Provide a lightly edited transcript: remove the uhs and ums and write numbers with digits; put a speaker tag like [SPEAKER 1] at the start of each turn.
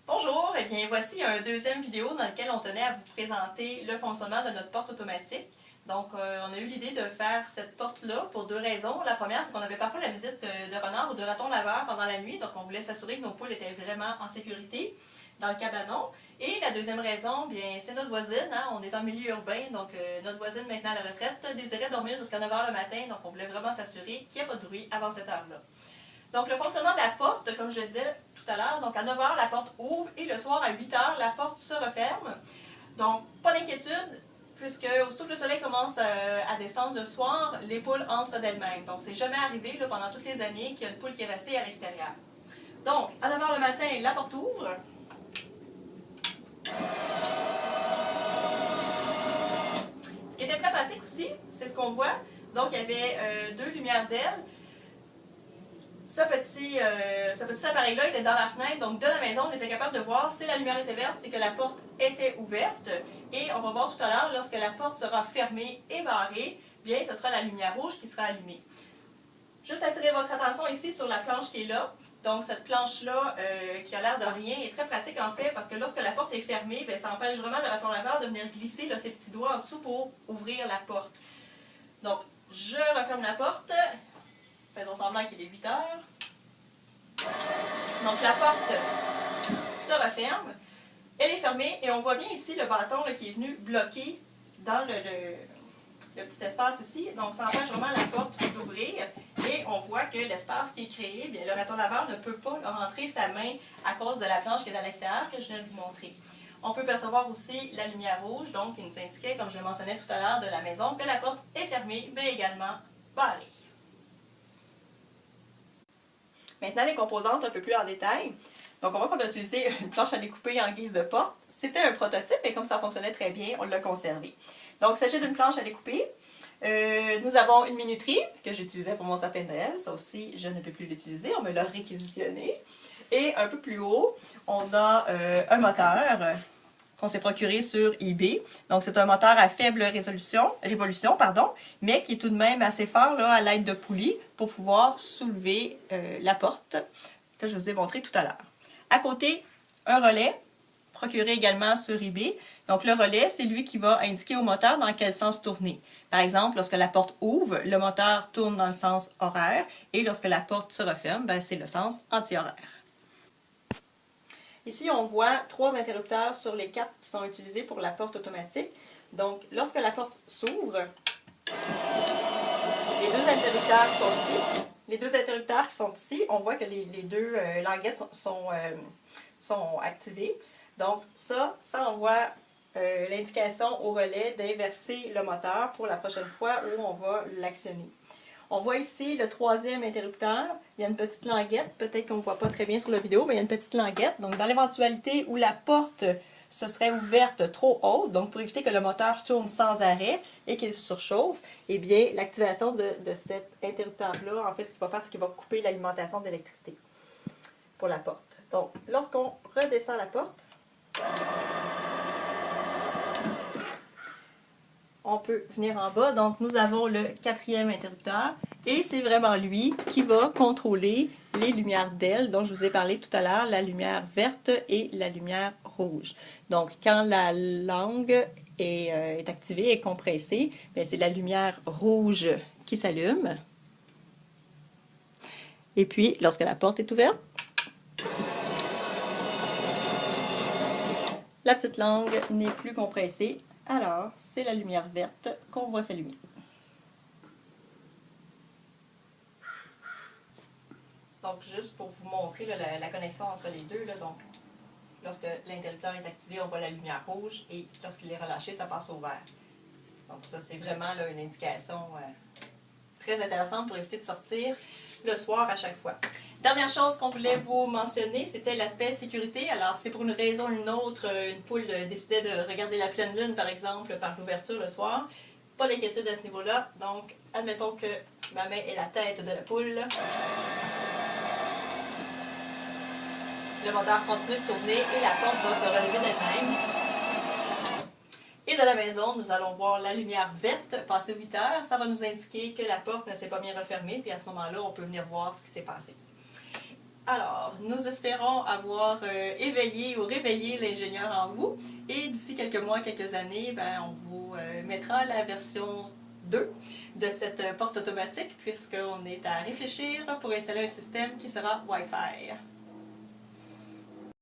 [SPEAKER 1] Bonjour, et bien voici un deuxième vidéo dans lequel on tenait à vous présenter le fonctionnement de notre porte automatique. Donc on a eu l'idée de faire cette porte-là pour deux raisons. La première, c'est qu'on avait parfois la visite de renards ou de ratons laveurs pendant la nuit, donc on voulait s'assurer que nos poules étaient vraiment en sécurité dans le cabanon. Et la deuxième raison, bien c'est notre voisine, on est en milieu urbain, donc notre voisine maintenant à la retraite désirait dormir jusqu'à 9 h le matin, donc on voulait vraiment s'assurer qu'il n'y ait pas de bruit avant cette heure-là. Donc, le fonctionnement de la porte, comme je le disais tout à l'heure, donc à 9 h, la porte ouvre et le soir à 8 h, la porte se referme. Donc, pas d'inquiétude, puisque aussitôt que le soleil commence à descendre le soir, les poules entrent d'elles-mêmes. Donc, c'est jamais arrivé là, pendant toutes les années qu'il y a une poule qui est restée à l'extérieur. Donc, à 9 h le matin, la porte ouvre. Ce qui était très pratique aussi, c'est ce qu'on voit. Donc, il y avait deux lumières d'ailes. Ce petit appareil-là était dans la fenêtre, donc de la maison, on était capable de voir si la lumière était verte, c'est que la porte était ouverte. Et on va voir tout à l'heure, lorsque la porte sera fermée et barrée, bien, ce sera la lumière rouge qui sera allumée. Juste attirer votre attention ici sur la planche qui est là. Donc cette planche-là, qui a l'air de rien, est très pratique en fait, parce que lorsque la porte est fermée, bien, ça empêche vraiment le raton laveur de venir glisser là, ses petits doigts en dessous pour ouvrir la porte. Donc, je referme la porte. Faisons semblant qu'il est 8 h. Donc la porte se referme. Elle est fermée et on voit bien ici le bâton là, qui est venu bloquer dans le petit espace ici. Donc ça empêche vraiment la porte d'ouvrir. Et on voit que l'espace qui est créé, bien, le raton laveur ne peut pas rentrer sa main à cause de la planche qui est à l'extérieur que je viens de vous montrer. On peut percevoir aussi la lumière rouge, donc qui nous indiquait, comme je le mentionnais tout à l'heure, de la maison, que la porte est fermée, mais également barrée. Maintenant, les composantes un peu plus en détail. Donc, on voit qu'on a utilisé une planche à découper en guise de porte. C'était un prototype, et comme ça fonctionnait très bien, on l'a conservé. Donc, il s'agit d'une planche à découper. Nous avons une minuterie que j'utilisais pour mon sapin de Noël. Ça aussi, je ne peux plus l'utiliser. On me l'a réquisitionné. Et un peu plus haut, on a un moteur qu'on s'est procuré sur eBay. Donc, c'est un moteur à faible révolution, mais qui est tout de même assez fort là, à l'aide de poulies pour pouvoir soulever la porte que je vous ai montré tout à l'heure. À côté, un relais, procuré également sur eBay. Donc, le relais, c'est lui qui va indiquer au moteur dans quel sens tourner. Par exemple, lorsque la porte ouvre, le moteur tourne dans le sens horaire et lorsque la porte se referme, c'est le sens anti-horaire. Ici, on voit 3 interrupteurs sur les 4 qui sont utilisés pour la porte automatique. Donc, lorsque la porte s'ouvre, les 2 interrupteurs qui sont ici, on voit que les deux languettes sont activées. Donc, ça envoie l'indication au relais d'inverser le moteur pour la prochaine fois où on va l'actionner. On voit ici le 3e interrupteur. Il y a une petite languette. Peut-être qu'on ne voit pas très bien sur la vidéo, mais il y a une petite languette. Donc, dans l'éventualité où la porte se serait ouverte trop haute, donc pour éviter que le moteur tourne sans arrêt et qu'il surchauffe, eh bien, l'activation de cet interrupteur-là, en fait, ce qu'il va faire, c'est qu'il va couper l'alimentation d'électricité pour la porte. Donc, lorsqu'on redescend la porte, on peut venir en bas. Donc, nous avons le 4e interrupteur et c'est vraiment lui qui va contrôler les lumières d'ailes dont je vous ai parlé tout à l'heure, la lumière verte et la lumière rouge. Donc, quand la langue est activée et compressée, c'est la lumière rouge qui s'allume. Et puis, lorsque la porte est ouverte, la petite langue n'est plus compressée. Alors, c'est la lumière verte qu'on voit s'allumer. Donc, juste pour vous montrer là, la connexion entre les deux, là, donc, lorsque l'interrupteur est activé, on voit la lumière rouge et lorsqu'il est relâché, ça passe au vert. Donc, ça, c'est vraiment là, une indication très intéressante pour éviter de sortir le soir à chaque fois. Dernière chose qu'on voulait vous mentionner, c'était l'aspect sécurité. Alors, si pour une raison ou une autre, une poule décidait de regarder la pleine lune, par exemple, par l'ouverture le soir, pas d'inquiétude à ce niveau-là. Donc, admettons que ma main est la tête de la poule. Le moteur continue de tourner et la porte va se relever d'elle-même. Et de la maison, nous allons voir la lumière verte passer 8 h. Ça va nous indiquer que la porte ne s'est pas bien refermée. Puis à ce moment-là, on peut venir voir ce qui s'est passé. Alors, nous espérons avoir éveillé ou réveillé l'ingénieur en vous et d'ici quelques mois, quelques années, ben, on vous mettra la version 2 de cette porte automatique puisqu'on est à réfléchir pour installer un système qui sera Wi-Fi.